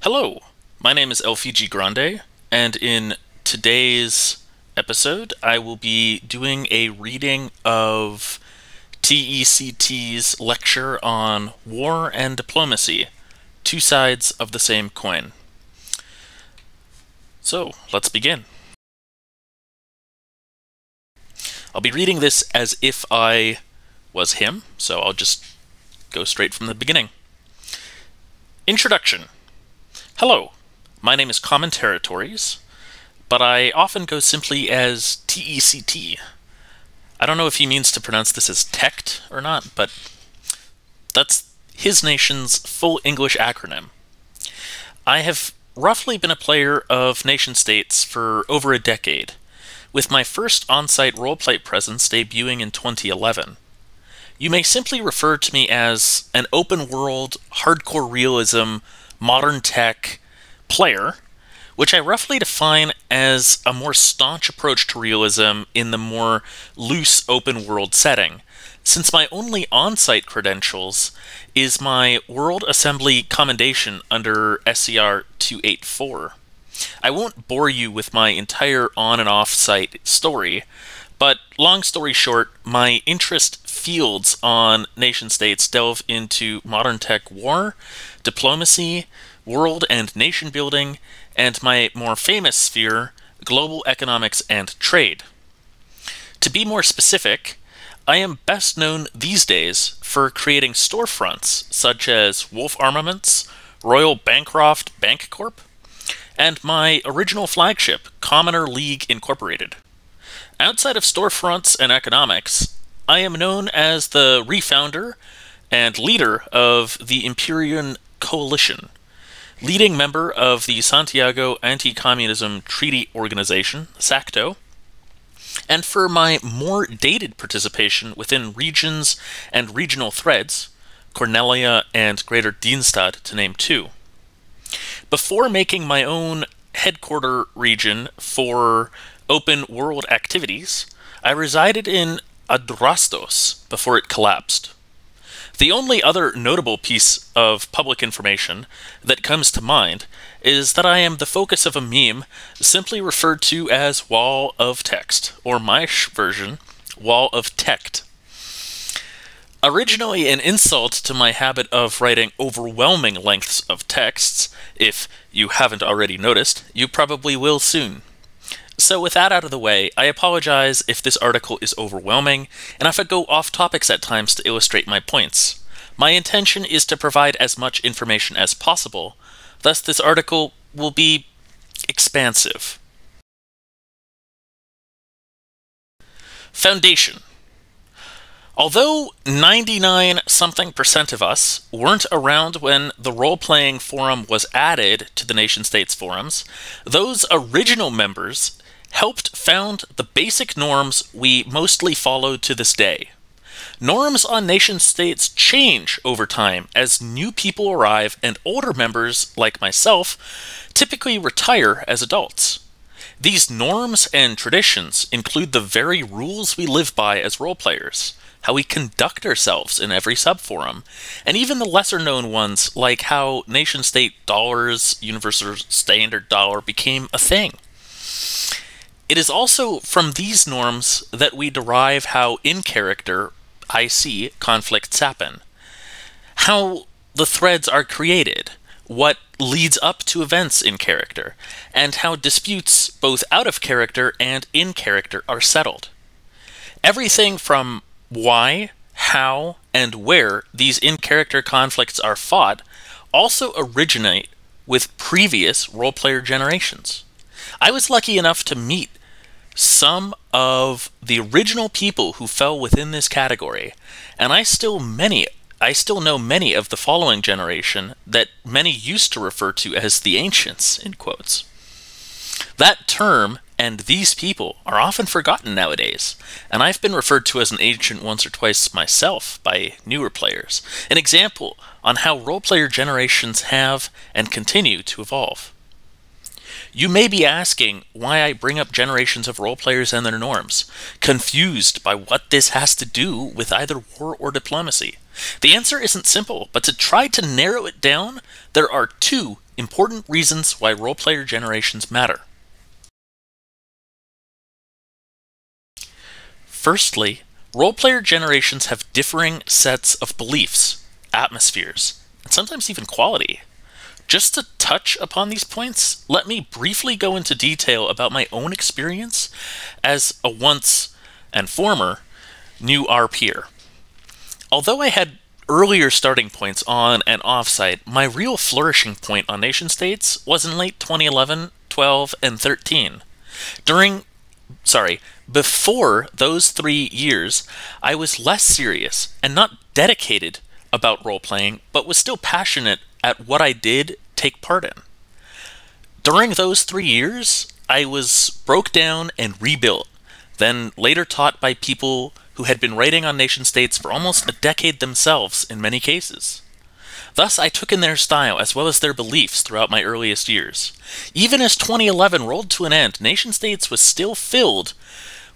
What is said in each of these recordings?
Hello, my name is Elfigi Grande, and in today's episode, I will be doing a reading of TECT's lecture on War and Diplomacy, Two Sides of the Same Coin. So, let's begin. I'll be reading this as if I was him, so I'll just go straight from the beginning. Introduction. Hello, my name is Common Territories, but I often go simply as TECT. I don't know if he means to pronounce this as TECT or not, but that's his nation's full English acronym. I have roughly been a player of nation-states for over a decade, with my first on-site roleplay presence debuting in 2011. You may simply refer to me as an open-world, hardcore realism, modern tech player, which I roughly define as a more staunch approach to realism in the more loose open world setting, since my only on-site credentials is my World Assembly commendation under SCR 284. I won't bore you with my entire on and off-site story, but long story short, my interest fields on nation-states delve into modern tech war, diplomacy, world and nation building, and my more famous sphere, global economics and trade. To be more specific, I am best known these days for creating storefronts such as Wolf Armaments, Royal Bancroft Bank Corp., and my original flagship, Commoner League Incorporated. Outside of storefronts and economics, I am known as the refounder and leader of the Empyrean Coalition, leading member of the Santiago Anti-Communism Treaty Organization, SACTO, and for my more dated participation within regions and regional threads, Cornelia and Greater Dienstad, to name two. Before making my own headquarter region for open world activities, I resided in Adrastos before it collapsed. The only other notable piece of public information that comes to mind is that I am the focus of a meme simply referred to as Wall of Text, or my version, Wall of TECT. Originally an insult to my habit of writing overwhelming lengths of texts, if you haven't already noticed, you probably will soon. So with that out of the way, I apologize if this article is overwhelming, and if I go off topics at times to illustrate my points. My intention is to provide as much information as possible, thus this article will be expansive. Foundation. Although 99-something% of us weren't around when the role-playing forum was added to the nation-states forums, those original members helped found the basic norms we mostly follow to this day. Norms on nation-states change over time as new people arrive and older members, like myself, typically retire as adults. These norms and traditions include the very rules we live by as role-players, how we conduct ourselves in every subforum, and even the lesser-known ones like how nation-state dollars, universal standard dollar, became a thing. It is also from these norms that we derive how in-character, IC, conflicts happen, how the threads are created, what leads up to events in character, and how disputes both out of character and in character are settled. Everything from why, how, and where these in-character conflicts are fought also originate with previous role-player generations. I was lucky enough to meet some of the original people who fell within this category, and I still know many of the following generation that many used to refer to as the ancients, in quotes. That term and these people are often forgotten nowadays, and I've been referred to as an ancient once or twice myself by newer players, an example on how role-player generations have and continue to evolve. You may be asking why I bring up generations of role-players and their norms, confused by what this has to do with either war or diplomacy. The answer isn't simple, but to try to narrow it down, there are two important reasons why role-player generations matter. Firstly, role-player generations have differing sets of beliefs, atmospheres, and sometimes even quality. Just to touch upon these points, let me briefly go into detail about my own experience as a once and former new RPer. Although I had earlier starting points on and off-site, my real flourishing point on nation-states was in late 2011, 12, and 13. Before those 3 years, I was less serious and not dedicated about role-playing, but was still passionate at what I did take part in. During those 3 years, I was broke down and rebuilt, then later taught by people who had been writing on nation-states for almost a decade themselves in many cases. Thus, I took in their style as well as their beliefs throughout my earliest years. Even as 2011 rolled to an end, nation-states was still filled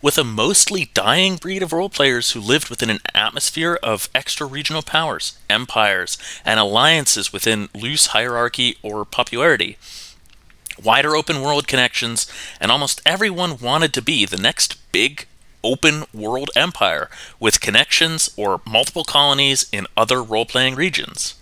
with a mostly dying breed of role-players who lived within an atmosphere of extra-regional powers, empires, and alliances within loose hierarchy or popularity. Wider open-world connections, and almost everyone wanted to be the next big open-world empire with connections or multiple colonies in other role-playing regions.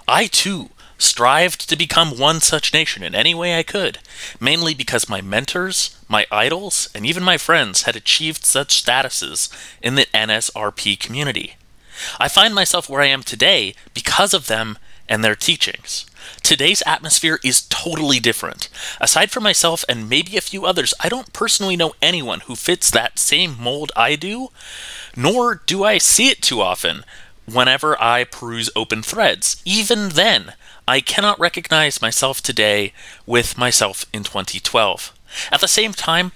I, too, strived to become one such nation in any way I could, mainly because my mentors, my idols, and even my friends had achieved such statuses in the NS RP community. I find myself where I am today because of them and their teachings. Today's atmosphere is totally different. Aside from myself and maybe a few others, I don't personally know anyone who fits that same mold I do, nor do I see it too often whenever I peruse open threads. Even then, I cannot recognize myself today with myself in 2012. At the same time,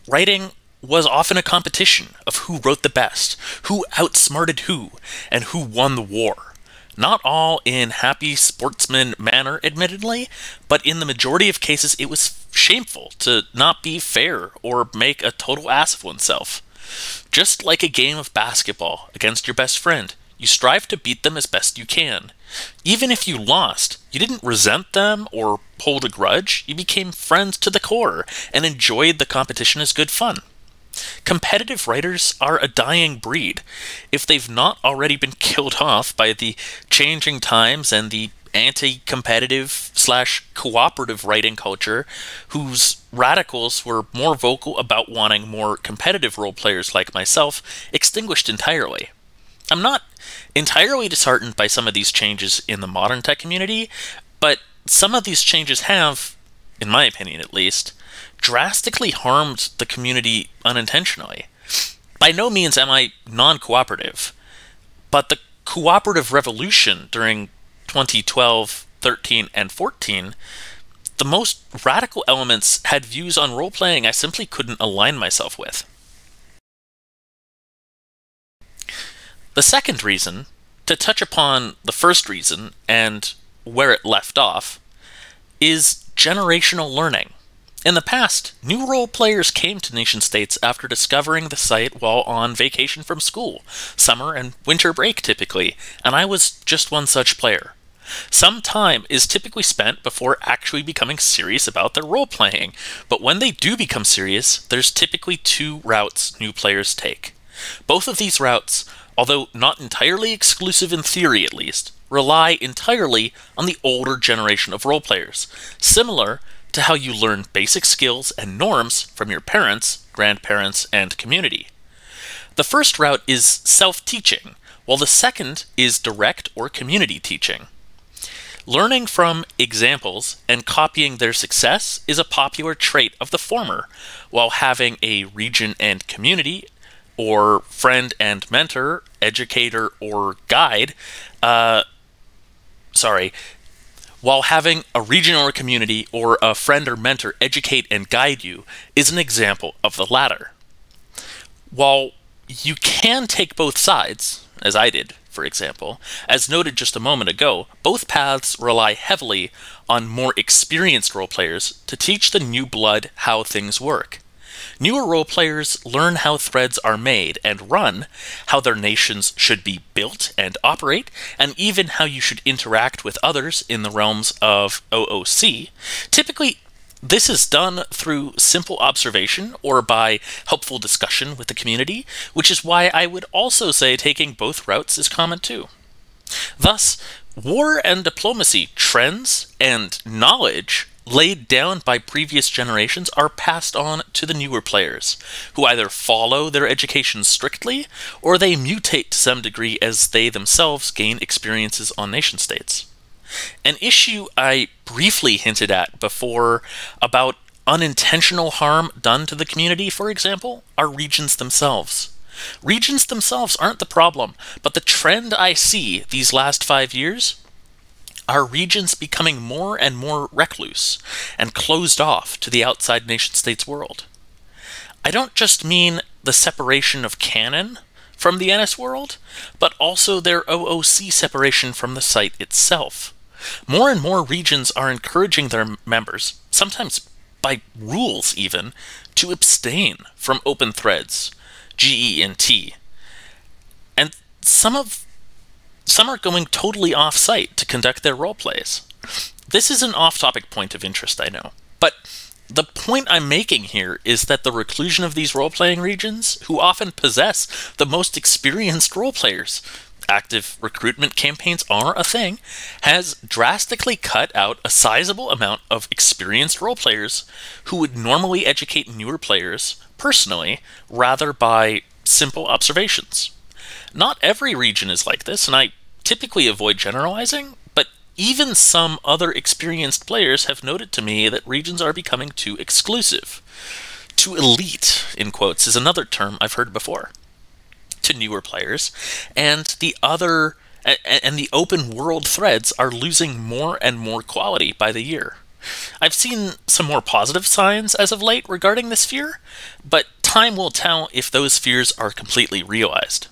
writing was often a competition of who wrote the best, who outsmarted who, and who won the war. Not all in happy sportsman manner, admittedly, but in the majority of cases it was shameful to not be fair or make a total ass of oneself. Just like a game of basketball against your best friend, you strive to beat them as best you can. Even if you lost, you didn't resent them or hold a grudge, you became friends to the core and enjoyed the competition as good fun. Competitive writers are a dying breed, if they've not already been killed off by the changing times and the anti-competitive/cooperative writing culture, whose radicals were more vocal about wanting more competitive role players like myself, extinguished entirely. I'm not entirely disheartened by some of these changes in the modern tech community, but some of these changes have, in my opinion at least, drastically harmed the community unintentionally. By no means am I non-cooperative, but the cooperative revolution during 2012, 13, and 14, the most radical elements had views on role-playing I simply couldn't align myself with. The second reason, to touch upon the first reason and where it left off, is generational learning. In the past, new role players came to nation-states after discovering the site while on vacation from school, summer and winter break typically, and I was just one such player. Some time is typically spent before actually becoming serious about their role-playing, but when they do become serious, there's typically 2 routes new players take. Both of these routes, although not entirely exclusive in theory at least, rely entirely on the older generation of role players, similar to how you learn basic skills and norms from your parents, grandparents, and community. The first route is self-teaching, while the second is direct or community teaching. Learning from examples and copying their success is a popular trait of the former, while having a region and community, or friend and mentor, educator, or guide, while having a region or a community or a friend or mentor educate and guide you is an example of the latter. While you can take both sides, as I did, for example, as noted just a moment ago, both paths rely heavily on more experienced role players to teach the new blood how things work. Newer role players learn how threads are made and run, how their nations should be built and operate, and even how you should interact with others in the realms of OOC. Typically, this is done through simple observation or by helpful discussion with the community, which is why I would also say taking both routes is common too. Thus, war and diplomacy trends and knowledge laid down by previous generations are passed on to the newer players, who either follow their education strictly, or they mutate to some degree as they themselves gain experiences on nation-states. An issue I briefly hinted at before about unintentional harm done to the community, for example, are regions themselves. Regions themselves aren't the problem, but the trend I see these last 5 years are regions becoming more and more recluse and closed off to the outside nation-states world. I don't just mean the separation of canon from the NS world, but also their OOC separation from the site itself. More and more regions are encouraging their members, sometimes by rules even, to abstain from open threads, GE&T. And some are going totally off-site to conduct their roleplays. This is an off-topic point of interest, I know, but the point I'm making here is that the reclusion of these role-playing regions, who often possess the most experienced role-players, active recruitment campaigns are a thing, has drastically cut out a sizable amount of experienced role players who would normally educate newer players personally rather by simple observations. Not every region is like this, and I typically avoid generalizing, but even some other experienced players have noted to me that regions are becoming too exclusive. Too elite, in quotes, is another term I've heard before, to newer players, and the open world threads are losing more and more quality by the year. I've seen some more positive signs as of late regarding this fear, but time will tell if those fears are completely realized.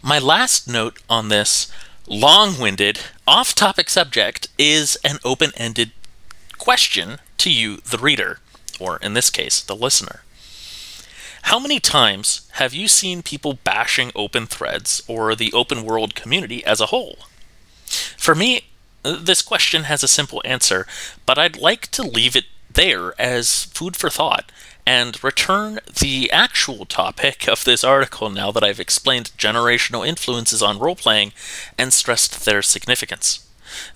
My last note on this long-winded, off-topic subject is an open-ended question to you, the reader, or in this case, the listener. How many times have you seen people bashing open threads or the open world community as a whole? For me, this question has a simple answer, but I'd like to leave it there as food for thought and return the actual topic of this article now that I've explained generational influences on role-playing and stressed their significance.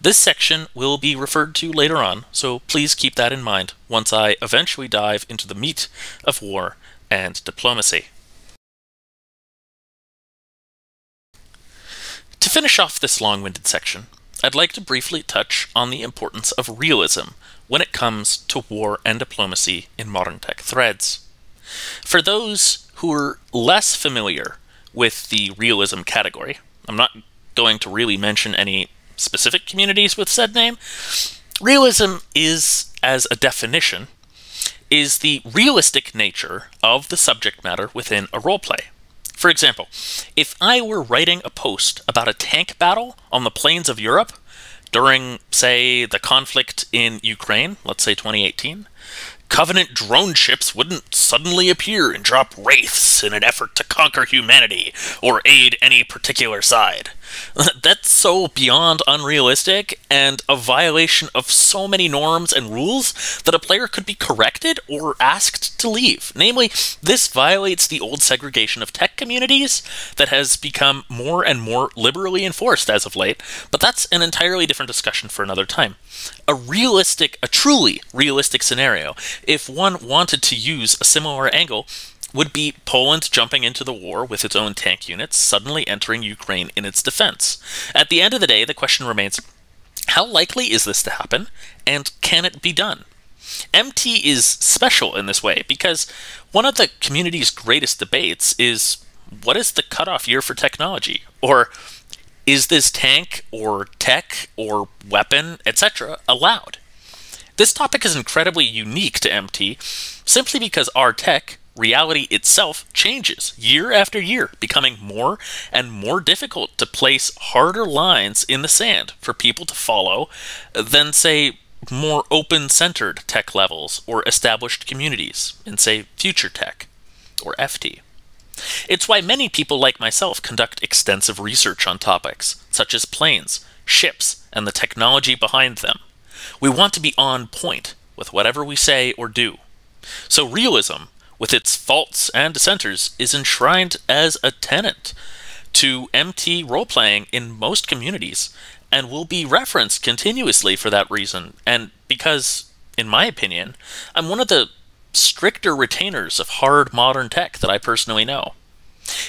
This section will be referred to later on, so please keep that in mind once I eventually dive into the meat of war and diplomacy. To finish off this long-winded section, I'd like to briefly touch on the importance of realism when it comes to war and diplomacy in modern tech threads. For those who are less familiar with the realism category, I'm not going to really mention any specific communities with said name. Realism is, as a definition, is the realistic nature of the subject matter within a roleplay. For example, if I were writing a post about a tank battle on the plains of Europe during, say, the conflict in Ukraine, let's say 2018, Covenant drone ships wouldn't suddenly appear and drop wraiths in an effort to conquer humanity or aid any particular side. That's so beyond unrealistic and a violation of so many norms and rules that a player could be corrected or asked to leave. Namely, this violates the old segregation of tech communities that has become more and more liberally enforced as of late, but that's an entirely different discussion for another time. A truly realistic scenario, if one wanted to use a similar angle, would be Poland jumping into the war with its own tank units, suddenly entering Ukraine in its defense. At the end of the day, the question remains, how likely is this to happen, and can it be done? MT is special in this way, because one of the community's greatest debates is, what is the cutoff year for technology? Or, is this tank, or tech, or weapon, etc. allowed? This topic is incredibly unique to MT, simply because our tech, reality itself, changes year after year, becoming more and more difficult to place harder lines in the sand for people to follow than, say, more open-centered tech levels or established communities in, say, future tech or FT. It's why many people like myself conduct extensive research on topics such as planes, ships, and the technology behind them. We want to be on point with whatever we say or do. So realism, with its faults and dissenters, is enshrined as a tenet to MT role-playing in most communities, and will be referenced continuously for that reason, and because, in my opinion, I'm one of the stricter retainers of hard modern tech that I personally know.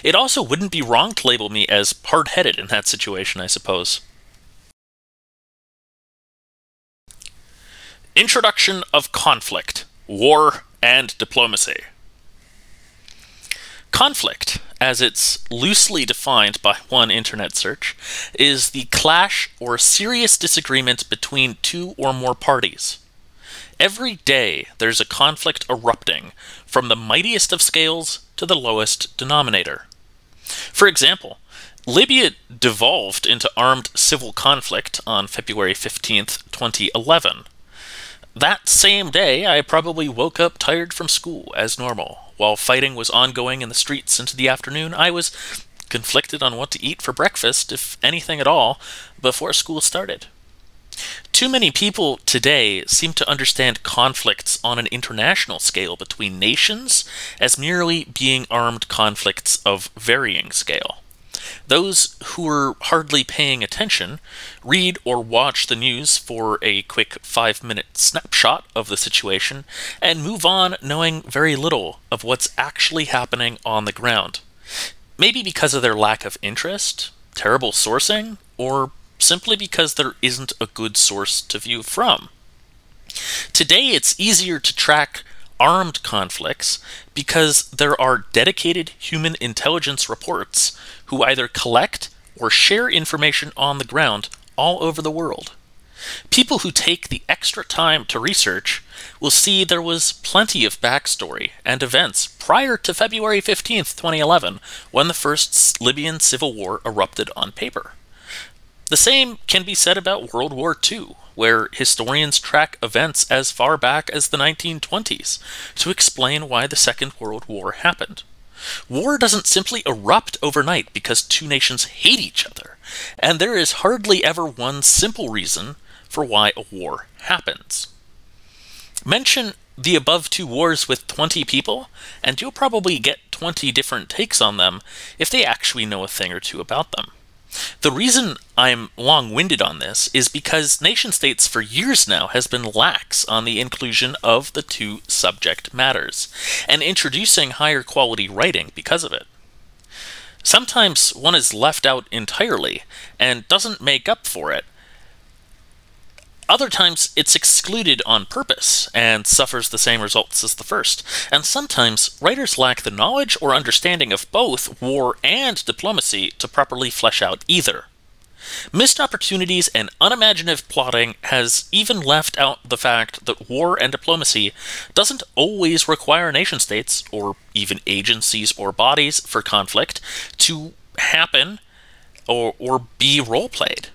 It also wouldn't be wrong to label me as hard-headed in that situation, I suppose. Introduction of conflict, war, and diplomacy. Conflict, as it's loosely defined by one internet search, is the clash or serious disagreement between two or more parties. Every day there's a conflict erupting, from the mightiest of scales to the lowest denominator. For example, Libya devolved into armed civil conflict on February 15th, 2011. That same day, I probably woke up tired from school, as normal. While fighting was ongoing in the streets into the afternoon, I was conflicted on what to eat for breakfast, if anything at all, before school started. Too many people today seem to understand conflicts on an international scale between nations as merely being armed conflicts of varying scale. Those who are hardly paying attention read or watch the news for a quick 5-minute snapshot of the situation and move on knowing very little of what's actually happening on the ground. Maybe because of their lack of interest, terrible sourcing, or simply because there isn't a good source to view from. Today it's easier to track armed conflicts because there are dedicated human intelligence reports who either collect or share information on the ground all over the world. People who take the extra time to research will see there was plenty of backstory and events prior to February 15th, 2011, when the first Libyan civil war erupted on paper. The same can be said about World War II, where historians track events as far back as the 1920s to explain why the Second World War happened. War doesn't simply erupt overnight because two nations hate each other, and there is hardly ever one simple reason for why a war happens. Mention the above two wars with 20 people, and you'll probably get 20 different takes on them if they actually know a thing or two about them. The reason I'm long-winded on this is because nation-states for years now has been lax on the inclusion of the two subject matters, and introducing higher quality writing because of it. Sometimes one is left out entirely and doesn't make up for it. Other times it's excluded on purpose and suffers the same results as the first, and sometimes writers lack the knowledge or understanding of both war and diplomacy to properly flesh out either. Missed opportunities and unimaginative plotting has even left out the fact that war and diplomacy doesn't always require nation-states, or even agencies or bodies for conflict, to happen or be role-played.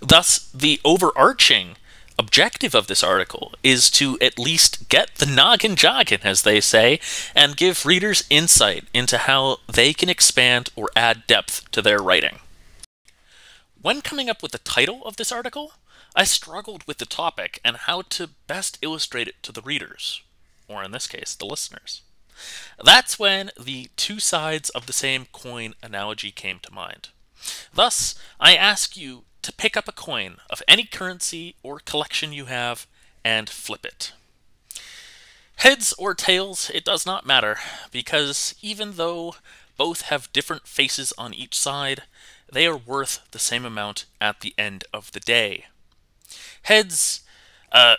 Thus, the overarching objective of this article is to at least get the noggin joggin, as they say, and give readers insight into how they can expand or add depth to their writing. When coming up with the title of this article, I struggled with the topic and how to best illustrate it to the readers, or in this case, the listeners. That's when the two sides of the same coin analogy came to mind. Thus, I ask you to pick up a coin of any currency or collection you have and flip it. Heads or tails, it does not matter, because even though both have different faces on each side, they are worth the same amount at the end of the day. Heads, I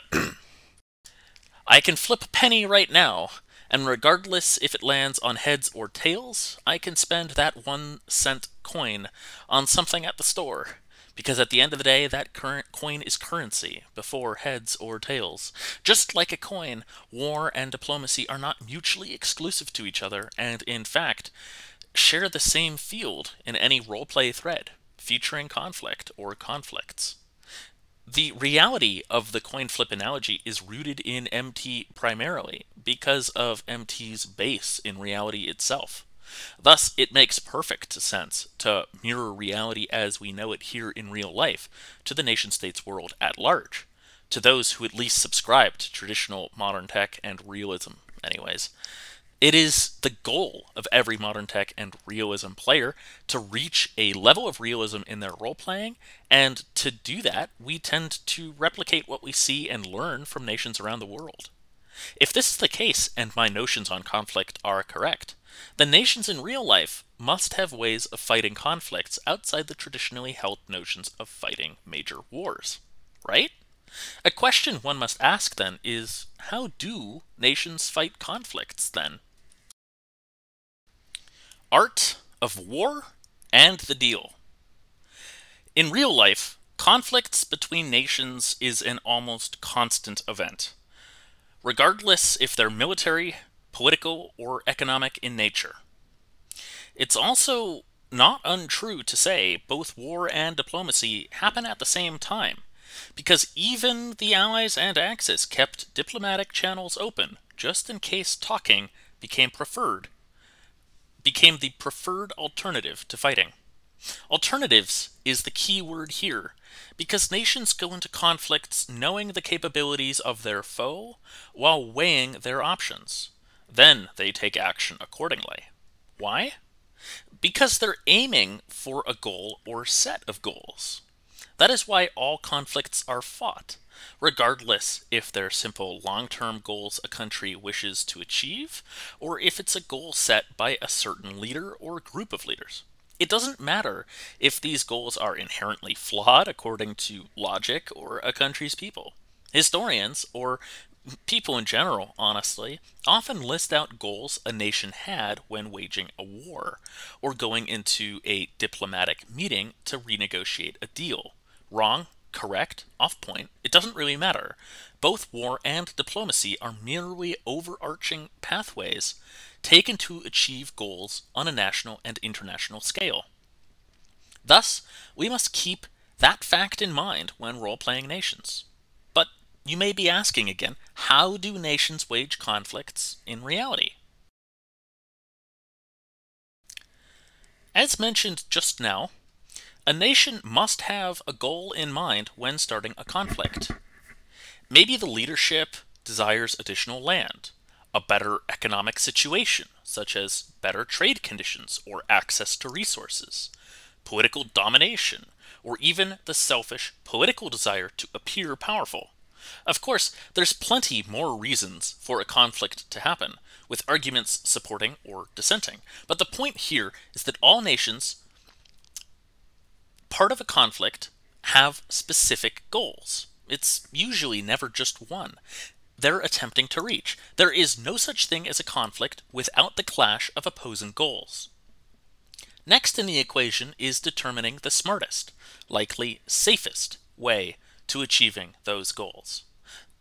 can flip a penny right now, and regardless if it lands on heads or tails, I can spend that 1-cent coin on something at the store. Because at the end of the day, that current coin is currency before heads or tails. Just like a coin, war and diplomacy are not mutually exclusive to each other, and in fact, share the same field in any roleplay thread, featuring conflict or conflicts. The reality of the coin flip analogy is rooted in MT primarily because of MT's base in reality itself. Thus, it makes perfect sense to mirror reality as we know it here in real life to the nation-state's world at large, to those who at least subscribe to traditional modern tech and realism anyways. It is the goal of every modern tech and realism player to reach a level of realism in their role-playing, and to do that, we tend to replicate what we see and learn from nations around the world. If this is the case, and my notions on conflict are correct, then nations in real life must have ways of fighting conflicts outside the traditionally held notions of fighting major wars, right? A question one must ask then is, how do nations fight conflicts then? Art of War and the Deal. In real life, conflicts between nations is an almost constant event, regardless if they're military, political, or economic in nature. It's also not untrue to say both war and diplomacy happen at the same time, because even the Allies and Axis kept diplomatic channels open just in case talking became the preferred alternative to fighting. Alternatives is the key word here, because nations go into conflicts knowing the capabilities of their foe while weighing their options. Then they take action accordingly. Why? Because they're aiming for a goal or set of goals. That is why all conflicts are fought, regardless if they're simple long-term goals a country wishes to achieve, or if it's a goal set by a certain leader or group of leaders. It doesn't matter if these goals are inherently flawed according to logic or a country's people. Historians, or people in general, honestly, often list out goals a nation had when waging a war, or going into a diplomatic meeting to renegotiate a deal. Wrong, correct, off point, it doesn't really matter. Both war and diplomacy are merely overarching pathways taken to achieve goals on a national and international scale. Thus, we must keep that fact in mind when role-playing nations. But you may be asking again, how do nations wage conflicts in reality? As mentioned just now, a nation must have a goal in mind when starting a conflict. Maybe the leadership desires additional land, a better economic situation, such as better trade conditions or access to resources, political domination, or even the selfish political desire to appear powerful. Of course, there's plenty more reasons for a conflict to happen, with arguments supporting or dissenting. But the point here is that all nations, part of a conflict, have specific goals. It's usually never just one they're attempting to reach. There is no such thing as a conflict without the clash of opposing goals. Next in the equation is determining the smartest, likely safest, way to achieving those goals.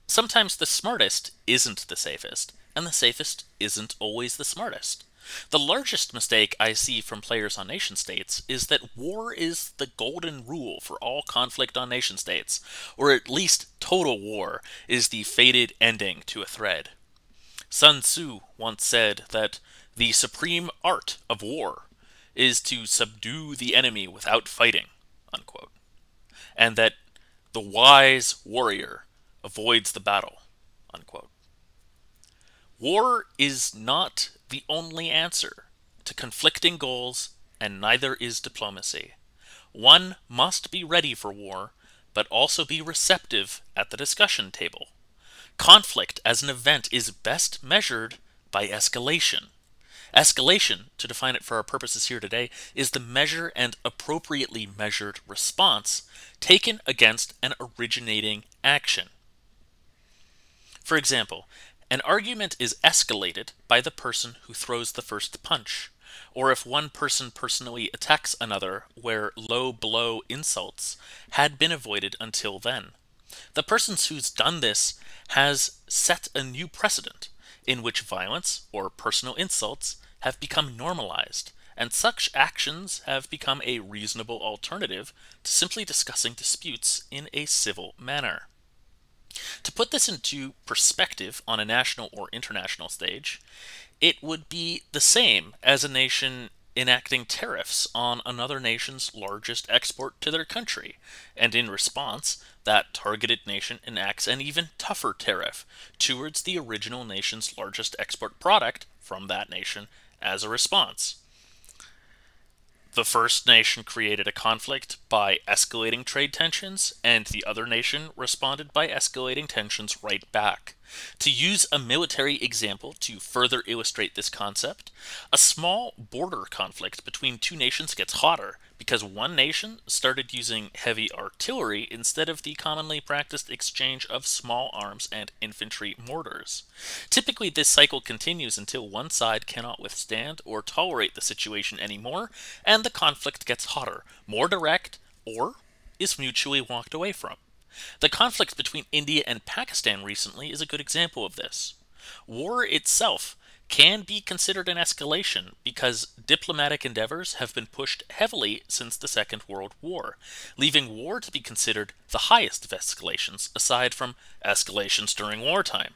Sometimes the smartest isn't the safest, and the safest isn't always the smartest. The largest mistake I see from players on nation-states is that war is the golden rule for all conflict on nation-states, or at least total war is the fated ending to a thread. Sun Tzu once said that the supreme art of war is to subdue the enemy without fighting, unquote, and that the wise warrior avoids the battle, unquote. War is not the only answer to conflicting goals, and neither is diplomacy. One must be ready for war, but also be receptive at the discussion table. Conflict as an event is best measured by escalation. Escalation, to define it for our purposes here today, is the measure and appropriately measured response taken against an originating action. For example, an argument is escalated by the person who throws the first punch, or if one person personally attacks another where low blow insults had been avoided until then. The person who's done this has set a new precedent in which violence or personal insults have become normalized, and such actions have become a reasonable alternative to simply discussing disputes in a civil manner. To put this into perspective on a national or international stage, it would be the same as a nation enacting tariffs on another nation's largest export to their country, and in response, that targeted nation enacts an even tougher tariff towards the original nation's largest export product from that nation as a response. The first nation created a conflict by escalating trade tensions, and the other nation responded by escalating tensions right back. To use a military example to further illustrate this concept, a small border conflict between two nations gets hotter because one nation started using heavy artillery instead of the commonly practiced exchange of small arms and infantry mortars. Typically, this cycle continues until one side cannot withstand or tolerate the situation anymore, and the conflict gets hotter, more direct, or is mutually walked away from. The conflict between India and Pakistan recently is a good example of this. War itself can be considered an escalation because diplomatic endeavors have been pushed heavily since the Second World War, leaving war to be considered the highest of escalations aside from escalations during wartime.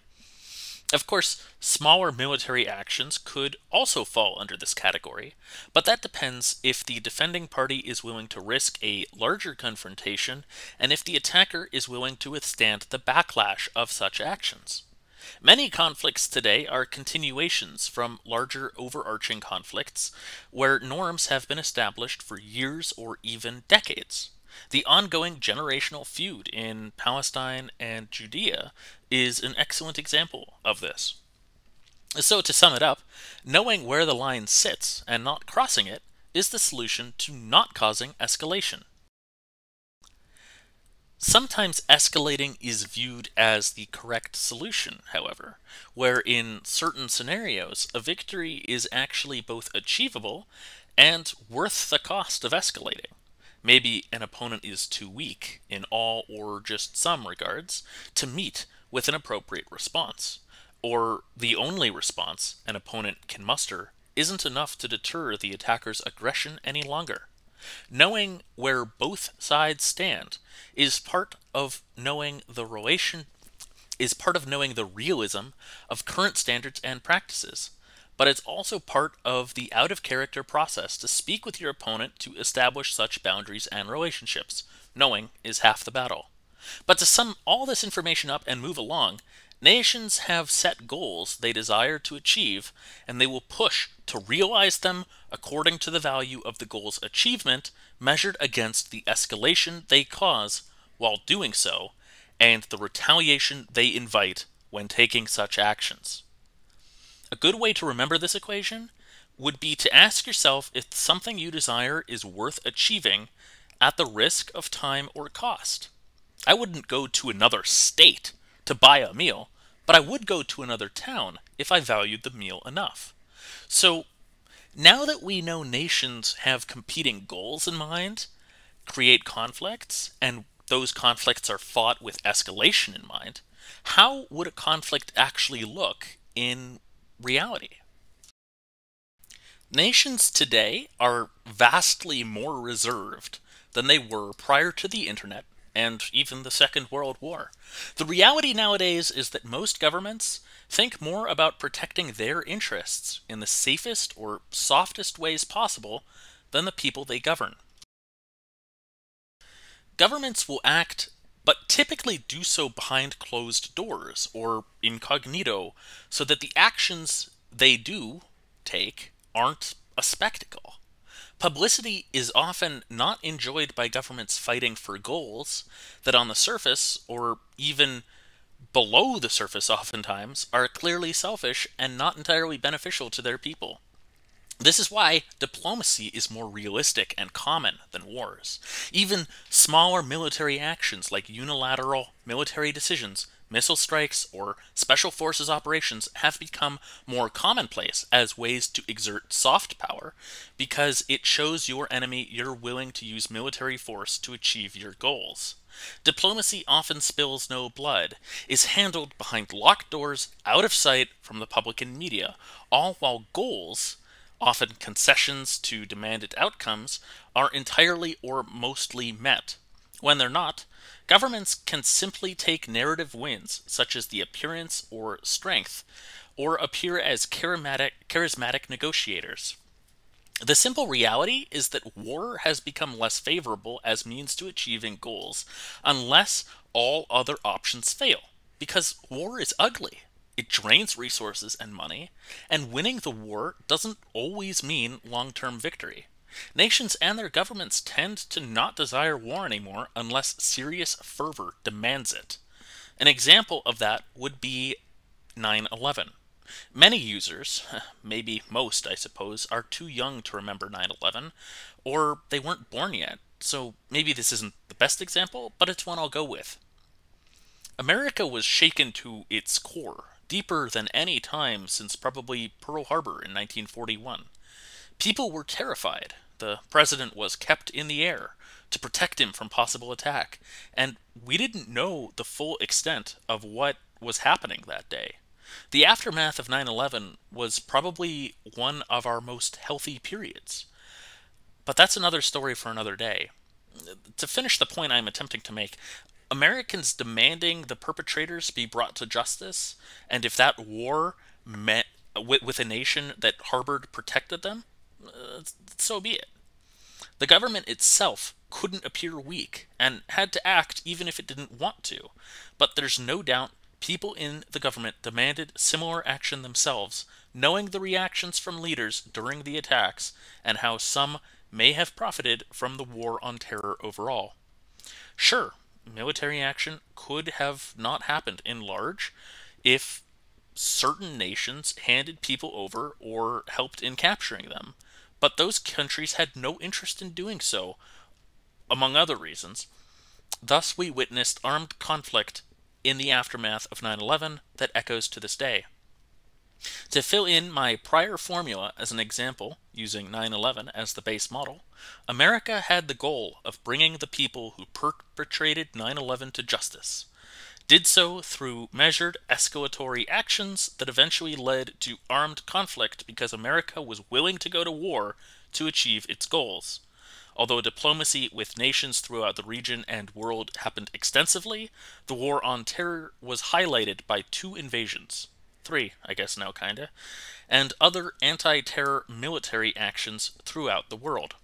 Of course, smaller military actions could also fall under this category, but that depends if the defending party is willing to risk a larger confrontation and if the attacker is willing to withstand the backlash of such actions. Many conflicts today are continuations from larger overarching conflicts where norms have been established for years or even decades. The ongoing generational feud in Palestine and Judea is an excellent example of this. So, to sum it up, knowing where the line sits and not crossing it is the solution to not causing escalation. Sometimes escalating is viewed as the correct solution, however, where in certain scenarios a victory is actually both achievable and worth the cost of escalating. Maybe an opponent is too weak, in all or just some regards, to meet with an appropriate response, or the only response an opponent can muster isn't enough to deter the attacker's aggression any longer. Knowing where both sides stand is part of knowing the realism of current standards and practices, but it's also part of the out-of-character process to speak with your opponent to establish such boundaries and relationships. Knowing is half the battle. But to sum all this information up and move along, nations have set goals they desire to achieve, and they will push to realize them according to the value of the goal's achievement measured against the escalation they cause while doing so, and the retaliation they invite when taking such actions. A good way to remember this equation would be to ask yourself if something you desire is worth achieving at the risk of time or cost. I wouldn't go to another state to buy a meal, but I would go to another town if I valued the meal enough. So, now that we know nations have competing goals in mind, create conflicts, and those conflicts are fought with escalation in mind, how would a conflict actually look in reality? Nations today are vastly more reserved than they were prior to the internet and even the Second World War. The reality nowadays is that most governments think more about protecting their interests in the safest or softest ways possible than the people they govern. Governments will act, but typically do so behind closed doors or incognito, so that the actions they do take aren't a spectacle. Publicity is often not enjoyed by governments fighting for goals that on the surface, or even below the surface oftentimes, are clearly selfish and not entirely beneficial to their people. This is why diplomacy is more realistic and common than wars. Even smaller military actions like unilateral military decisions, missile strikes, or special forces operations have become more commonplace as ways to exert soft power because it shows your enemy you're willing to use military force to achieve your goals. Diplomacy often spills no blood, is handled behind locked doors, out of sight from the public and media, all while goals Often concessions to demanded outcomes are entirely or mostly met. When they're not, governments can simply take narrative wins, such as the appearance or strength, or appear as charismatic negotiators. The simple reality is that war has become less favorable as means to achieving goals unless all other options fail. Because war is ugly. It drains resources and money, and winning the war doesn't always mean long-term victory. Nations and their governments tend to not desire war anymore unless serious fervor demands it. An example of that would be 9/11. Many users, maybe most I suppose, are too young to remember 9/11, or they weren't born yet, so maybe this isn't the best example, but it's one I'll go with. America was shaken to its core, deeper than any time since probably Pearl Harbor in 1941. People were terrified. The president was kept in the air to protect him from possible attack, and we didn't know the full extent of what was happening that day. The aftermath of 9/11 was probably one of our most healthy periods. But that's another story for another day. To finish the point I'm attempting to make, Americans demanding the perpetrators be brought to justice, and if that war met with a nation that harbored protected them, so be it. The government itself couldn't appear weak and had to act even if it didn't want to, but there's no doubt people in the government demanded similar action themselves, knowing the reactions from leaders during the attacks and how some may have profited from the war on terror overall. Sure, military action could have not happened in large if certain nations handed people over or helped in capturing them, but those countries had no interest in doing so, among other reasons. Thus, we witnessed armed conflict in the aftermath of 9/11 that echoes to this day. To fill in my prior formula as an example, using 9/11 as the base model, America had the goal of bringing the people who perpetrated 9/11 to justice. Did so through measured escalatory actions that eventually led to armed conflict because America was willing to go to war to achieve its goals. Although diplomacy with nations throughout the region and world happened extensively, the war on terror was highlighted by 2 invasions. 3, I guess now kinda, and other anti-terror military actions throughout the world.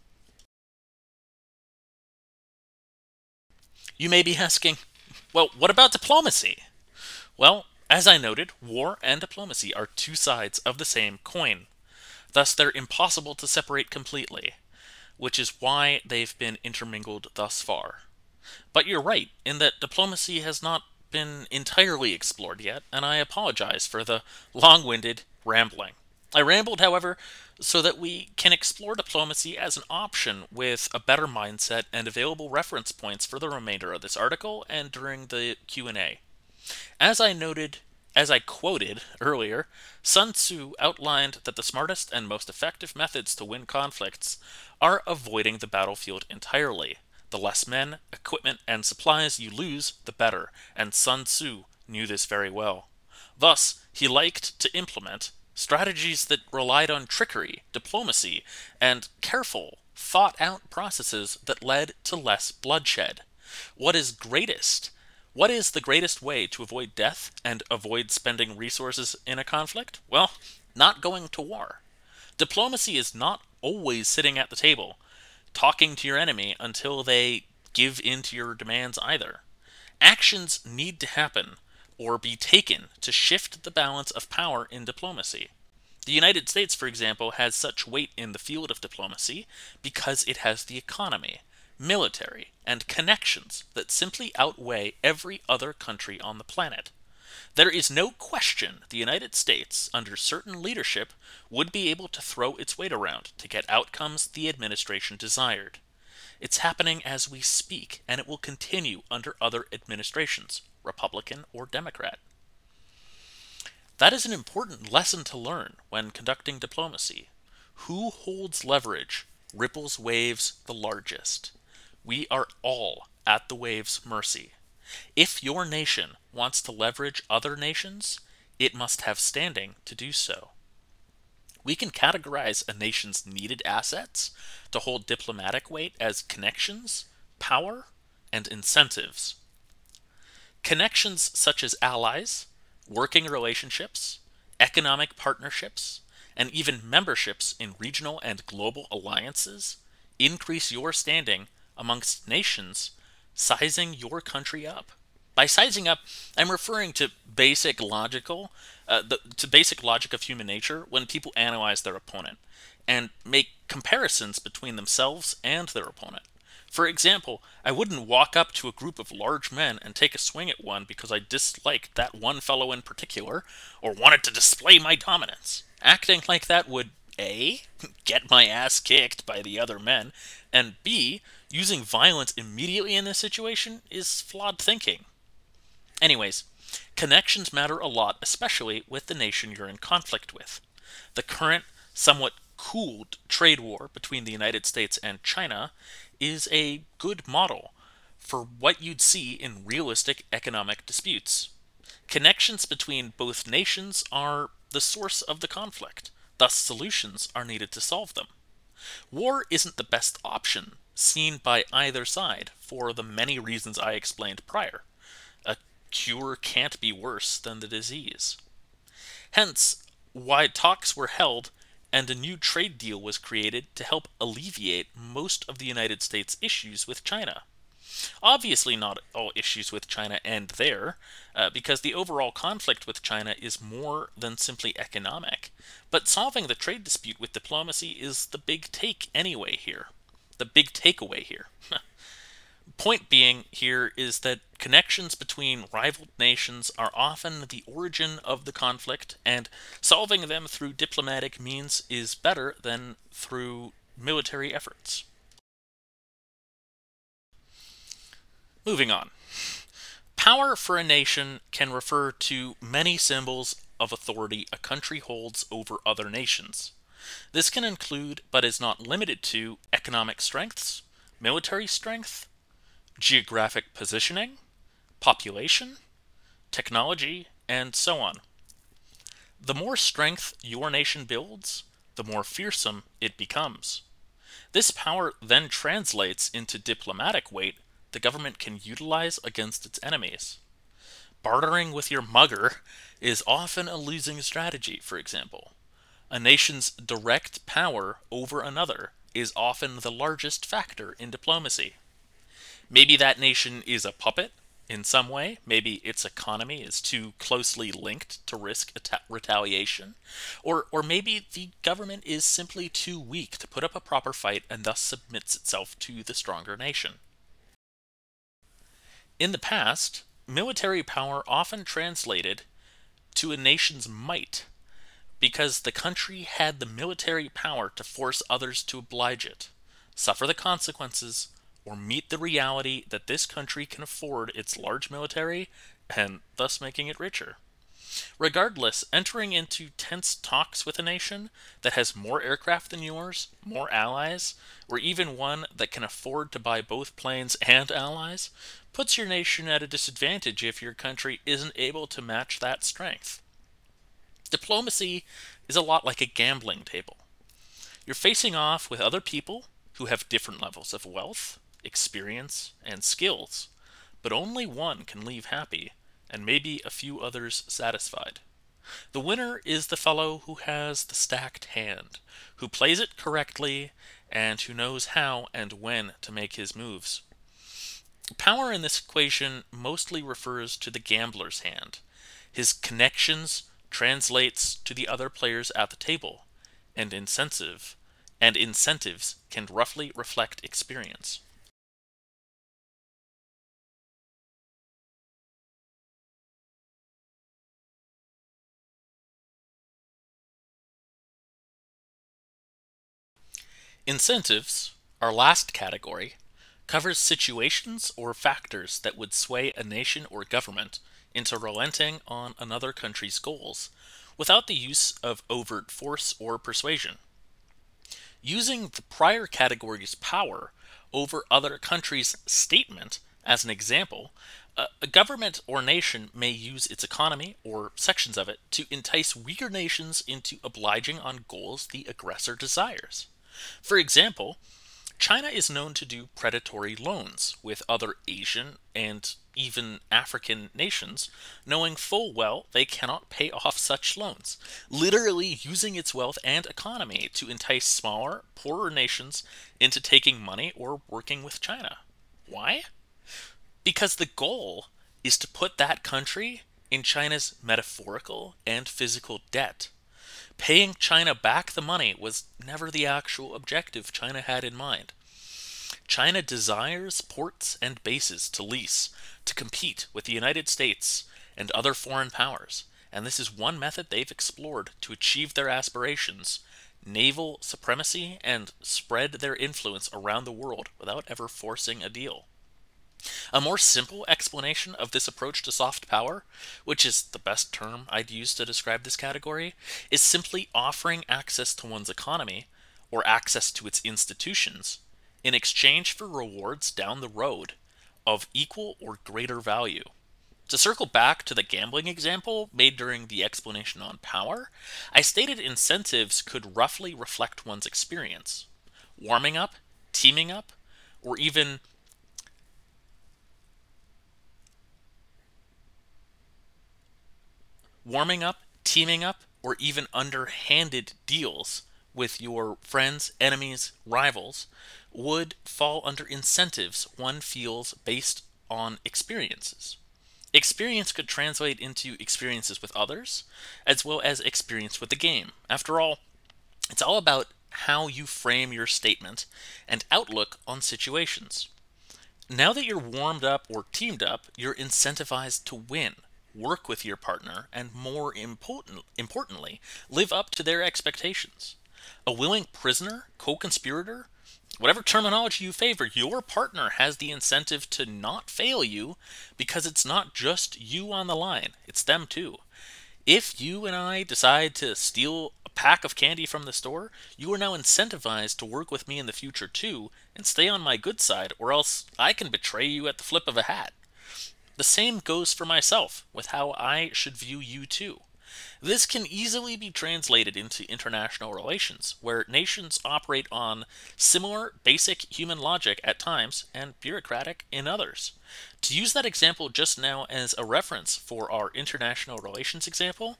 You may be asking, well, what about diplomacy? Well, as I noted, war and diplomacy are 2 sides of the same coin. Thus, they're impossible to separate completely, which is why they've been intermingled thus far. But you're right, in that diplomacy has not been entirely explored yet, and I apologize for the long-winded rambling. I rambled, however, so that we can explore diplomacy as an option with a better mindset and available reference points for the remainder of this article and during the Q&A. As I quoted earlier, Sun Tzu outlined that the smartest and most effective methods to win conflicts are avoiding the battlefield entirely. The less men, equipment, and supplies you lose, the better, and Sun Tzu knew this very well. Thus, he liked to implement strategies that relied on trickery, diplomacy, and careful, thought-out processes that led to less bloodshed. What is the greatest way to avoid death and avoid spending resources in a conflict? Well, not going to war. Diplomacy is not always sitting at the table, talking to your enemy until they give in to your demands either. Actions need to happen or be taken to shift the balance of power in diplomacy. The United States, for example, has such weight in the field of diplomacy because it has the economy, military, and connections that simply outweigh every other country on the planet. There is no question the United States, under certain leadership, would be able to throw its weight around to get outcomes the administration desired. It's happening as we speak, and it will continue under other administrations, Republican or Democrat. That is an important lesson to learn when conducting diplomacy. Who holds leverage ripples waves the largest. We are all at the wave's mercy. If your nation wants to leverage other nations, it must have standing to do so. We can categorize a nation's needed assets to hold diplomatic weight as connections, power, and incentives. Connections such as allies, working relationships, economic partnerships, and even memberships in regional and global alliances increase your standing amongst nations, sizing your country up. By sizing up, I'm referring to basic logic of human nature when people analyze their opponent and make comparisons between themselves and their opponent. For example, I wouldn't walk up to a group of large men and take a swing at one because I disliked that one fellow in particular or wanted to display my dominance. Acting like that would A, get my ass kicked by the other men, and B, using violence immediately in this situation is flawed thinking. Anyways, connections matter a lot, especially with the nation you're in conflict with. The current, somewhat cooled trade war between the United States and China is a good model for what you'd see in realistic economic disputes. Connections between both nations are the source of the conflict, thus solutions are needed to solve them. War isn't the best option seen by either side for the many reasons I explained prior. A cure can't be worse than the disease. Hence, why talks were held and a new trade deal was created to help alleviate most of the United States' issues with China. Obviously, not all issues with China end there, because the overall conflict with China is more than simply economic. But solving the trade dispute with diplomacy is the big take anyway here. The big takeaway here. Point being here is that connections between rival nations are often the origin of the conflict, and solving them through diplomatic means is better than through military efforts. Moving on. Power for a nation can refer to many symbols of authority a country holds over other nations. This can include, but is not limited to, economic strengths, military strength, geographic positioning, population, technology, and so on. The more strength your nation builds, the more fearsome it becomes. This power then translates into diplomatic weight the government can utilize against its enemies. Bartering with your mugger is often a losing strategy, for example. A nation's direct power over another is often the largest factor in diplomacy. Maybe that nation is a puppet in some way. Maybe its economy is too closely linked to risk retaliation. Or maybe the government is simply too weak to put up a proper fight and thus submits itself to the stronger nation. In the past, military power often translated to a nation's might because the country had the military power to force others to oblige it, suffer the consequences, or meet the reality that this country can afford its large military and thus making it richer. Regardless, entering into tense talks with a nation that has more aircraft than yours, more allies, or even one that can afford to buy both planes and allies, puts your nation at a disadvantage if your country isn't able to match that strength. Diplomacy is a lot like a gambling table. You're facing off with other people who have different levels of wealth, experience, and skills, but only one can leave happy, and maybe a few others satisfied. The winner is the fellow who has the stacked hand, who plays it correctly, and who knows how and when to make his moves. Power in this equation mostly refers to the gambler's hand. His connections translates to the other players at the table, and incentives can roughly reflect experience. Incentives, our last category, covers situations or factors that would sway a nation or government into relenting on another country's goals without the use of overt force or persuasion. Using the prior category's power over other countries' statement as an example, A government or nation may use its economy, or sections of it, to entice weaker nations into obliging on goals the aggressor desires. For example, China is known to do predatory loans with other Asian and even African nations, knowing full well they cannot pay off such loans, literally using its wealth and economy to entice smaller, poorer nations into taking money or working with China. Why? Because the goal is to put that country in China's metaphorical and physical debt. Paying China back the money was never the actual objective China had in mind. China desires ports and bases to lease to compete with the United States and other foreign powers, and this is one method they've explored to achieve their aspirations: naval supremacy and spread their influence around the world without ever forcing a deal. A more simple explanation of this approach to soft power, which is the best term I'd use to describe this category, is simply offering access to one's economy, or access to its institutions, in exchange for rewards down the road of equal or greater value. To circle back to the gambling example made during the explanation on power, I stated incentives could roughly reflect one's experience. Warming up, teaming up, or even warming up, teaming up, or even underhanded deals with your friends, enemies, rivals would fall under incentives one feels based on experiences. Experience could translate into experiences with others, as well as experience with the game. After all, it's all about how you frame your statement and outlook on situations. Now that you're warmed up or teamed up, you're incentivized to win, work with your partner, and more importantly, live up to their expectations. A willing prisoner, co-conspirator, whatever terminology you favor, your partner has the incentive to not fail you because it's not just you on the line, it's them too. If you and I decide to steal a pack of candy from the store, you are now incentivized to work with me in the future too and stay on my good side, or else I can betray you at the flip of a hat. The same goes for myself with how I should view you too. This can easily be translated into international relations, where nations operate on similar basic human logic at times and bureaucratic in others. To use that example just now as a reference for our international relations example,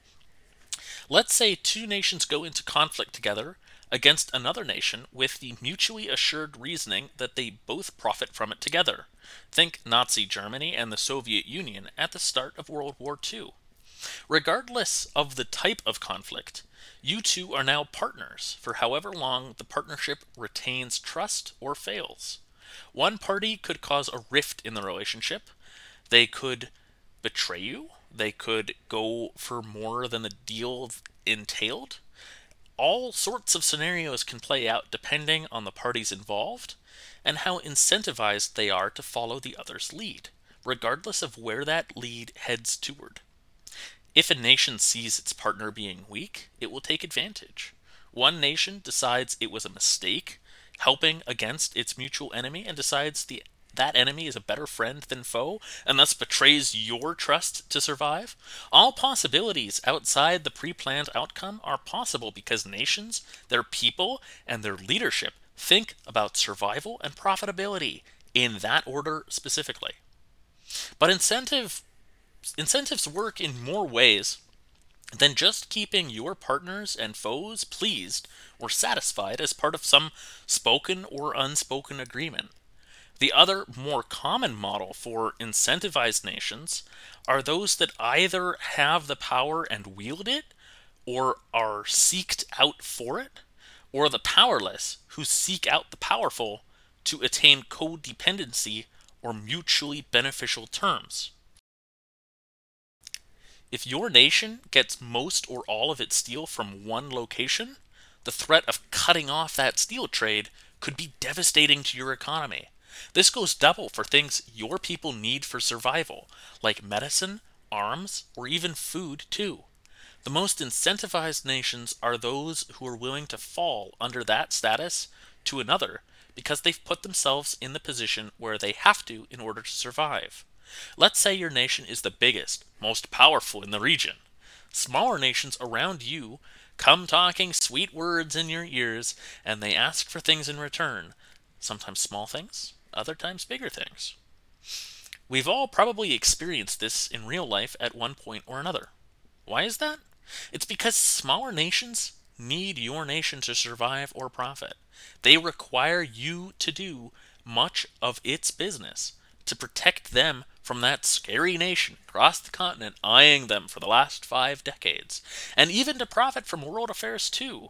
let's say two nations go into conflict together against another nation with the mutually assured reasoning that they both profit from it together. Think Nazi Germany and the Soviet Union at the start of World War II. Regardless of the type of conflict, you two are now partners for however long the partnership retains trust or fails. One party could cause a rift in the relationship. They could betray you. They could go for more than the deal entailed. All sorts of scenarios can play out depending on the parties involved and how incentivized they are to follow the other's lead, regardless of where that lead heads toward. If a nation sees its partner being weak, it will take advantage. One nation decides it was a mistake, helping against its mutual enemy, and decides that enemy is a better friend than foe, and thus betrays your trust to survive. All possibilities outside the pre-planned outcome are possible because nations, their people, and their leadership think about survival and profitability in that order specifically. But incentives work in more ways than just keeping your partners and foes pleased or satisfied as part of some spoken or unspoken agreement. The other, more common model for incentivized nations are those that either have the power and wield it, or are seeked out for it, or the powerless who seek out the powerful to attain codependency or mutually beneficial terms. If your nation gets most or all of its steel from one location, the threat of cutting off that steel trade could be devastating to your economy. This goes double for things your people need for survival, like medicine, arms, or even food too. The most incentivized nations are those who are willing to fall under that status to another because they've put themselves in the position where they have to in order to survive. Let's say your nation is the biggest, most powerful in the region. Smaller nations around you come talking sweet words in your ears, and they ask for things in return. Sometimes small things, other times bigger things. We've all probably experienced this in real life at one point or another. Why is that? It's because smaller nations need your nation to survive or profit. They require you to do much of its business to protect them from that scary nation across the continent eyeing them for the last 5 decades, and even to profit from world affairs too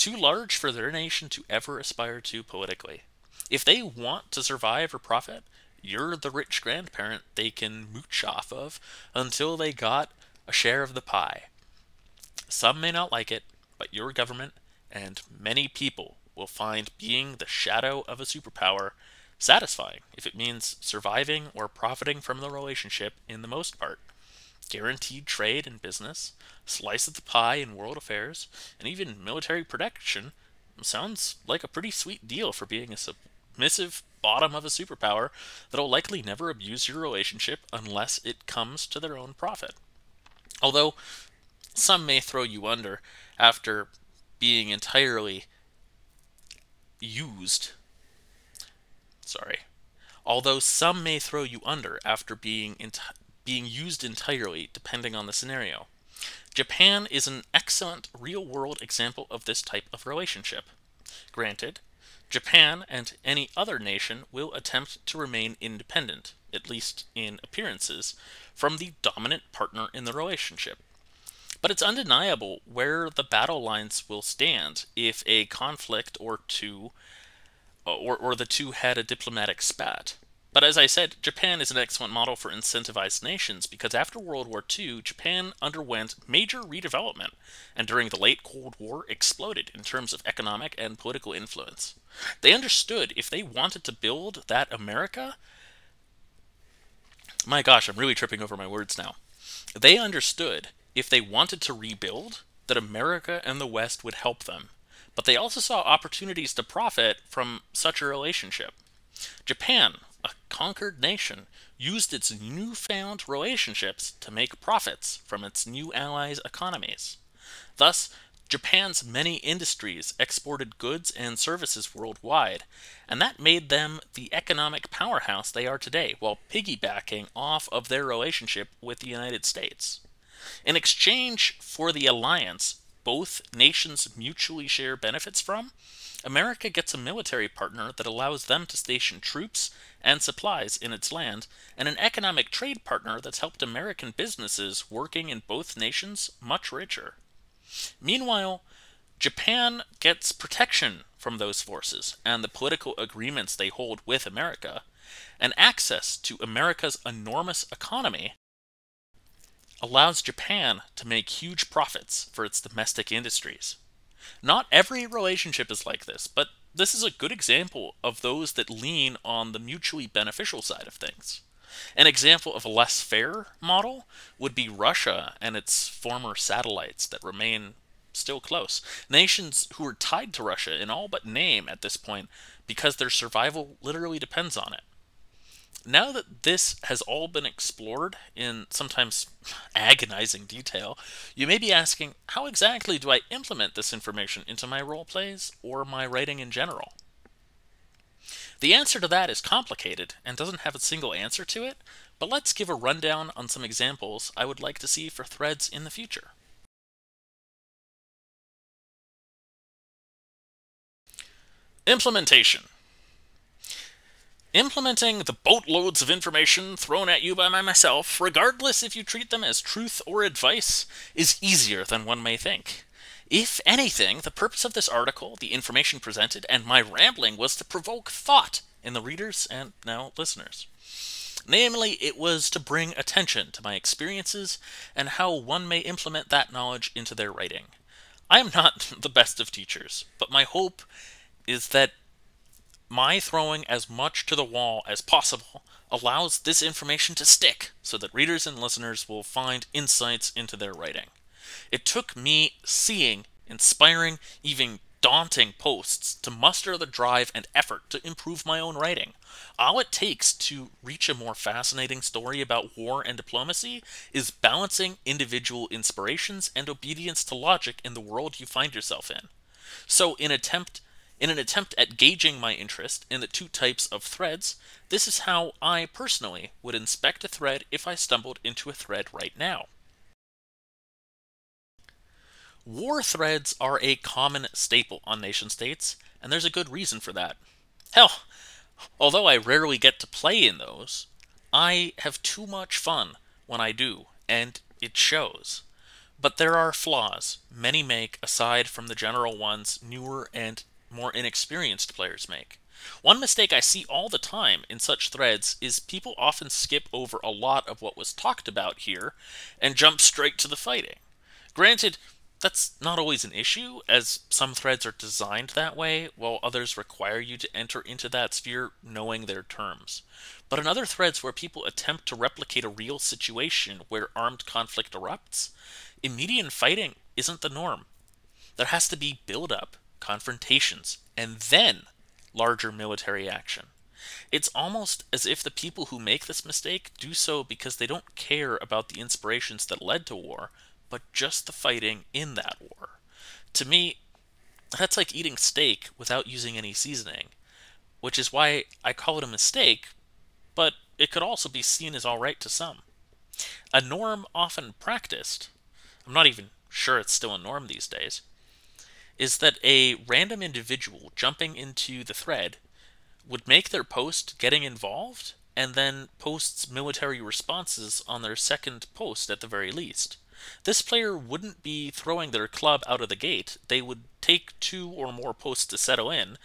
large for their nation to ever aspire to politically. If they want to survive or profit, you're the rich grandparent they can mooch off of until they got a share of the pie. Some may not like it, but your government and many people will find being the shadow of a superpower satisfying if it means surviving or profiting from the relationship in the most part. Guaranteed trade and business, slice of the pie in world affairs, and even military protection sounds like a pretty sweet deal for being a submissive bottom of a superpower that'll likely never abuse your relationship unless it comes to their own profit. Although some may throw you under after being entirely used. Although some may throw you under after being used entirely, depending on the scenario. Japan is an excellent real-world example of this type of relationship. Granted, Japan and any other nation will attempt to remain independent, at least in appearances, from the dominant partner in the relationship. But it's undeniable where the battle lines will stand if a conflict or two, or the two had a diplomatic spat. But as I said, Japan is an excellent model for incentivized nations because after World War II, Japan underwent major redevelopment, and during the late Cold War exploded in terms of economic and political influence. They understood if they wanted to build that America... My gosh, I'm really tripping over my words now. They understood if they wanted to rebuild, that America and the West would help them. But they also saw opportunities to profit from such a relationship. Japan, a conquered nation, used its newfound relationships to make profits from its new allies' economies. Thus, Japan's many industries exported goods and services worldwide, and that made them the economic powerhouse they are today, while piggybacking off of their relationship with the United States. In exchange for the alliance both nations mutually share benefits from, America gets a military partner that allows them to station troops and supplies in its land, and an economic trade partner that's helped American businesses working in both nations much richer. Meanwhile, Japan gets protection from those forces and the political agreements they hold with America, and access to America's enormous economy allows Japan to make huge profits for its domestic industries. Not every relationship is like this, but this is a good example of those that lean on the mutually beneficial side of things. An example of a less fair model would be Russia and its former satellites that remain still close. Nations who are tied to Russia in all but name at this point because their survival literally depends on it. Now that this has all been explored in sometimes agonizing detail, you may be asking, how exactly do I implement this information into my role plays or my writing in general? The answer to that is complicated and doesn't have a single answer to it, but let's give a rundown on some examples I would like to see for threads in the future. Implementation. Implementing the boatloads of information thrown at you by myself, regardless if you treat them as truth or advice, is easier than one may think. If anything, the purpose of this article, the information presented, and my rambling was to provoke thought in the readers and now listeners. Namely, it was to bring attention to my experiences and how one may implement that knowledge into their writing. I am not the best of teachers, but my hope is that my throwing as much to the wall as possible allows this information to stick so that readers and listeners will find insights into their writing. It took me seeing inspiring, even daunting posts to muster the drive and effort to improve my own writing. All it takes to reach a more fascinating story about war and diplomacy is balancing individual inspirations and obedience to logic in the world you find yourself in. So, in an attempt at gauging my interest in the two types of threads, this is how I personally would inspect a thread if I stumbled into a thread right now. War threads are a common staple on nation states, and there's a good reason for that. Hell, although I rarely get to play in those, I have too much fun when I do, and it shows. But there are flaws many make aside from the general ones newer and more inexperienced players make. One mistake I see all the time in such threads is people often skip over a lot of what was talked about here and jump straight to the fighting. Granted, that's not always an issue, as some threads are designed that way, while others require you to enter into that sphere knowing their terms. But in other threads where people attempt to replicate a real situation where armed conflict erupts, immediate fighting isn't the norm. There has to be build-up, confrontations, and then larger military action. It's almost as if the people who make this mistake do so because they don't care about the inspirations that led to war, but just the fighting in that war. To me, that's like eating steak without using any seasoning, which is why I call it a mistake, but it could also be seen as alright to some. A norm often practiced, I'm not even sure it's still a norm these days, is that a random individual jumping into the thread would make their post getting involved, and then posts military responses on their second post at the very least. This player wouldn't be throwing their club out of the gate, they would take 2 or more posts to settle in,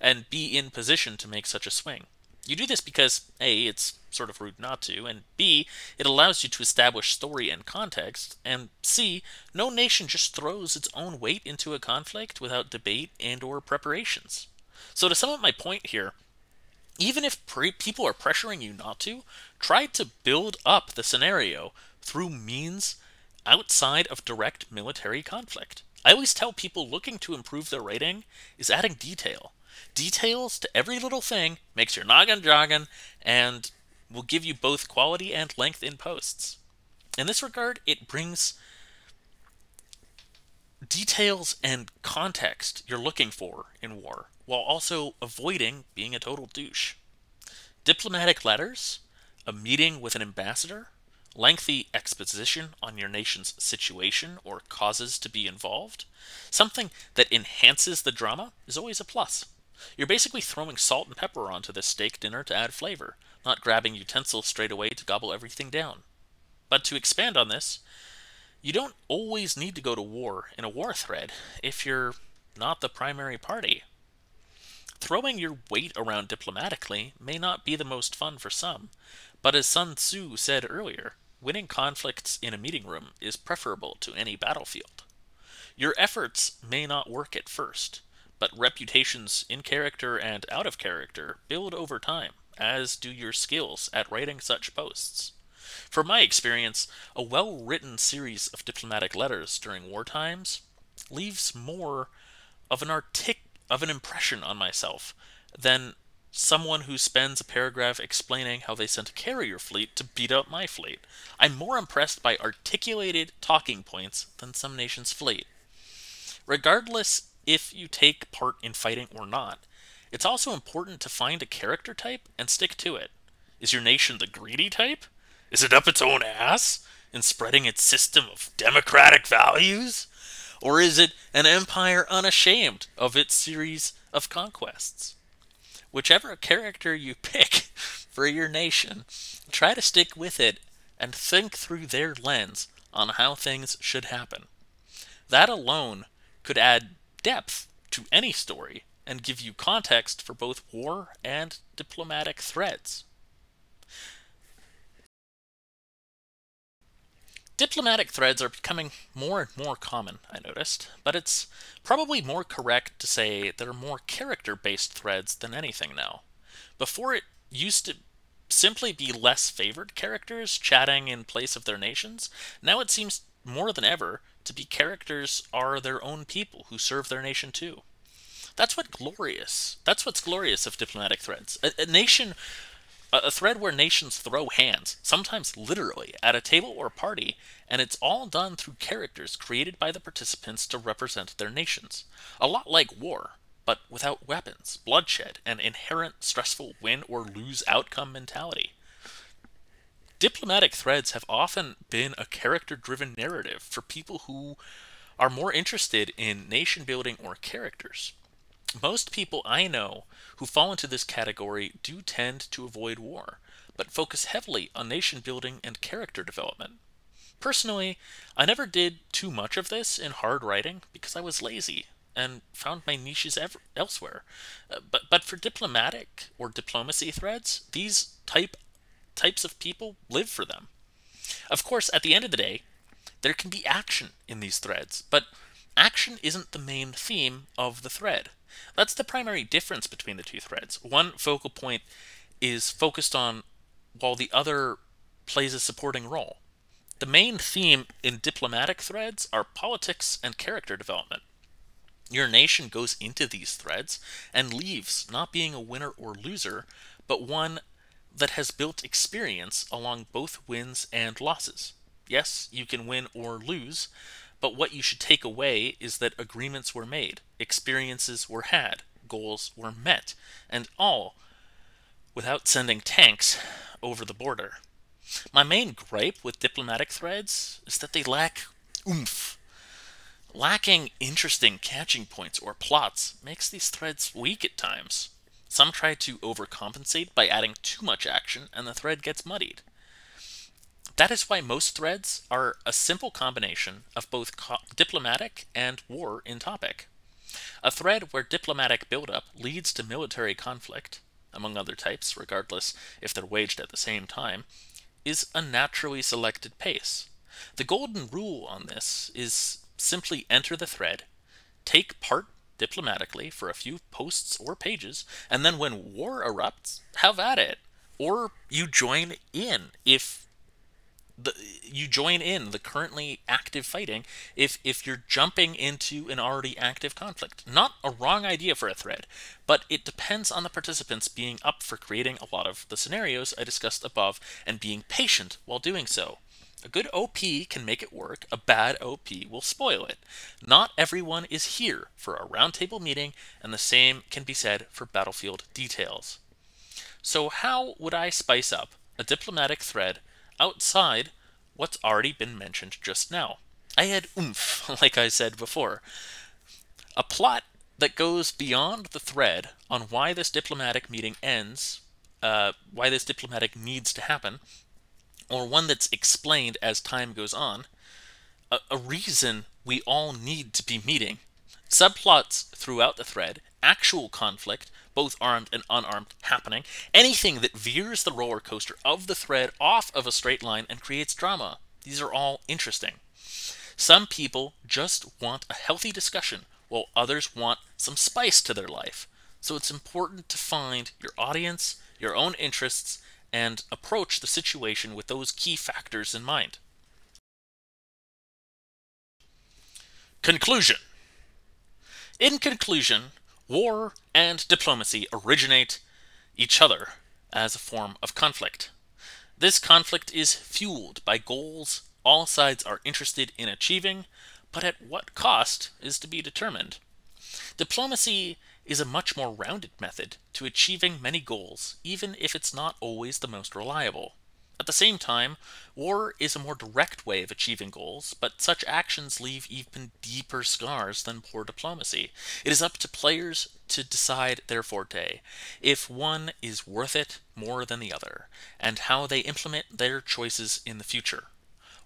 and be in position to make such a swing. You do this because A, it's sort of rude not to, and B, it allows you to establish story and context, and C, no nation just throws its own weight into a conflict without debate and or preparations. So to sum up my point here, even if people are pressuring you not to, try to build up the scenario through means outside of direct military conflict. I always tell people looking to improve their writing is adding detail. Details to every little thing makes your noggin joggin' and will give you both quality and length in posts. In this regard, it brings details and context you're looking for in war, while also avoiding being a total douche. Diplomatic letters, a meeting with an ambassador, lengthy exposition on your nation's situation or causes to be involved, something that enhances the drama is always a plus. You're basically throwing salt and pepper onto this steak dinner to add flavor, not grabbing utensils straight away to gobble everything down. But to expand on this, you don't always need to go to war in a war thread if you're not the primary party. Throwing your weight around diplomatically may not be the most fun for some, but as Sun Tzu said earlier, winning conflicts in a meeting room is preferable to any battlefield. Your efforts may not work at first, but reputations in character and out of character build over time, as do your skills at writing such posts. From my experience, a well-written series of diplomatic letters during war times leaves more of an impression on myself than someone who spends a paragraph explaining how they sent a carrier fleet to beat up my fleet. I'm more impressed by articulated talking points than some nation's fleet. Regardless if you take part in fighting or not, it's also important to find a character type and stick to it. Is your nation the greedy type? Is it up its own ass in spreading its system of democratic values? Or is it an empire unashamed of its series of conquests? Whichever character you pick for your nation, try to stick with it and think through their lens on how things should happen. That alone could add depth to any story and give you context for both war and diplomatic threads. Diplomatic threads are becoming more and more common, I noticed, but it's probably more correct to say they're more character-based threads than anything now. Before, it used to simply be less favored characters chatting in place of their nations. Now it seems more than ever to be characters are their own people who serve their nation too. That's what's glorious of diplomatic threads. A thread where nations throw hands, sometimes literally, at a table or a party, and it's all done through characters created by the participants to represent their nations. A lot like war, but without weapons, bloodshed, and inherent stressful win or lose outcome mentality. Diplomatic threads have often been a character-driven narrative for people who are more interested in nation building or characters. Most people I know who fall into this category do tend to avoid war, but focus heavily on nation building and character development. Personally, I never did too much of this in hard writing because I was lazy and found my niches elsewhere. But for diplomatic or diplomacy threads, these types of people live for them. Of course, at the end of the day, there can be action in these threads, but action isn't the main theme of the thread. That's the primary difference between the two threads. One focal point is focused on, while the other plays a supporting role. The main theme in diplomatic threads are politics and character development. Your nation goes into these threads and leaves not being a winner or loser, but one that has built experience along both wins and losses. Yes, you can win or lose, but what you should take away is that agreements were made, experiences were had, goals were met, and all without sending tanks over the border. My main gripe with diplomatic threads is that they lack oomph. Lacking interesting catching points or plots makes these threads weak at times. Some try to overcompensate by adding too much action, and the thread gets muddied. That is why most threads are a simple combination of both diplomatic and war in topic. A thread where diplomatic buildup leads to military conflict, among other types, regardless if they're waged at the same time, is a naturally selected pace. The golden rule on this is simply enter the thread, take part diplomatically for a few posts or pages, and then when war erupts, have at it. Or you join in the currently active fighting if you're jumping into an already active conflict. Not a wrong idea for a thread, but it depends on the participants being up for creating a lot of the scenarios I discussed above and being patient while doing so. A good OP can make it work, a bad OP will spoil it. Not everyone is here for a roundtable meeting, and the same can be said for battlefield details. So how would I spice up a diplomatic thread outside what's already been mentioned just now? I had oomph, like I said before. A plot that goes beyond the thread on why this diplomatic meeting ends, why this diplomatic needs to happen, or one that's explained as time goes on, a reason we all need to be meeting, subplots throughout the thread, actual conflict, both armed and unarmed, happening, anything that veers the roller coaster of the thread off of a straight line and creates drama. These are all interesting. Some people just want a healthy discussion, while others want some spice to their life. So it's important to find your audience, your own interests, and approach the situation with those key factors in mind. Conclusion. In conclusion, war and diplomacy originate each other as a form of conflict. This conflict is fueled by goals all sides are interested in achieving, but at what cost is to be determined. Diplomacy is a much more rounded method to achieving many goals, even if it's not always the most reliable. At the same time, war is a more direct way of achieving goals, but such actions leave even deeper scars than poor diplomacy. It is up to players to decide their forte, if one is worth it more than the other, and how they implement their choices in the future.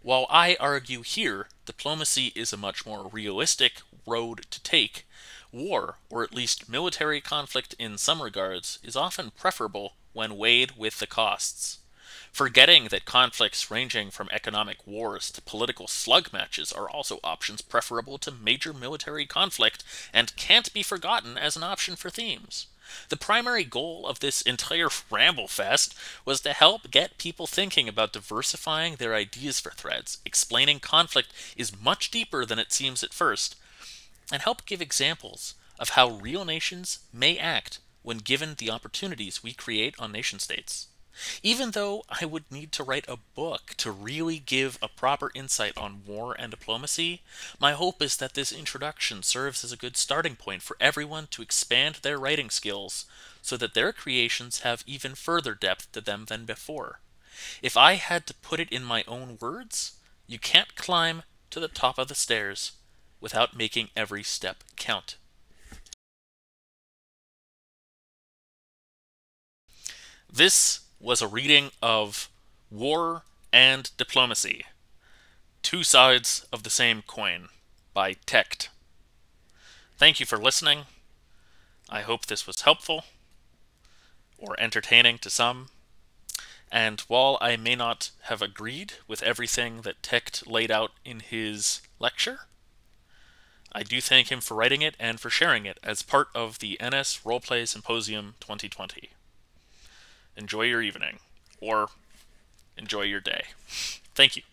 While I argue here diplomacy is a much more realistic road to take, war, or at least military conflict in some regards, is often preferable when weighed with the costs. Forgetting that conflicts ranging from economic wars to political slug matches are also options preferable to major military conflict and can't be forgotten as an option for themes. The primary goal of this entire ramble fest was to help get people thinking about diversifying their ideas for threads, explaining conflict is much deeper than it seems at first, and help give examples of how real nations may act when given the opportunities we create on nation-states. Even though I would need to write a book to really give a proper insight on war and diplomacy, my hope is that this introduction serves as a good starting point for everyone to expand their writing skills so that their creations have even further depth to them than before. If I had to put it in my own words, you can't climb to the top of the stairs without making every step count. This was a reading of War and Diplomacy, Two Sides of the Same Coin by TECT. Thank you for listening. I hope this was helpful or entertaining to some. And while I may not have agreed with everything that TECT laid out in his lecture, I do thank him for writing it and for sharing it as part of the NS Roleplay Symposium 2020. Enjoy your evening, or enjoy your day. Thank you.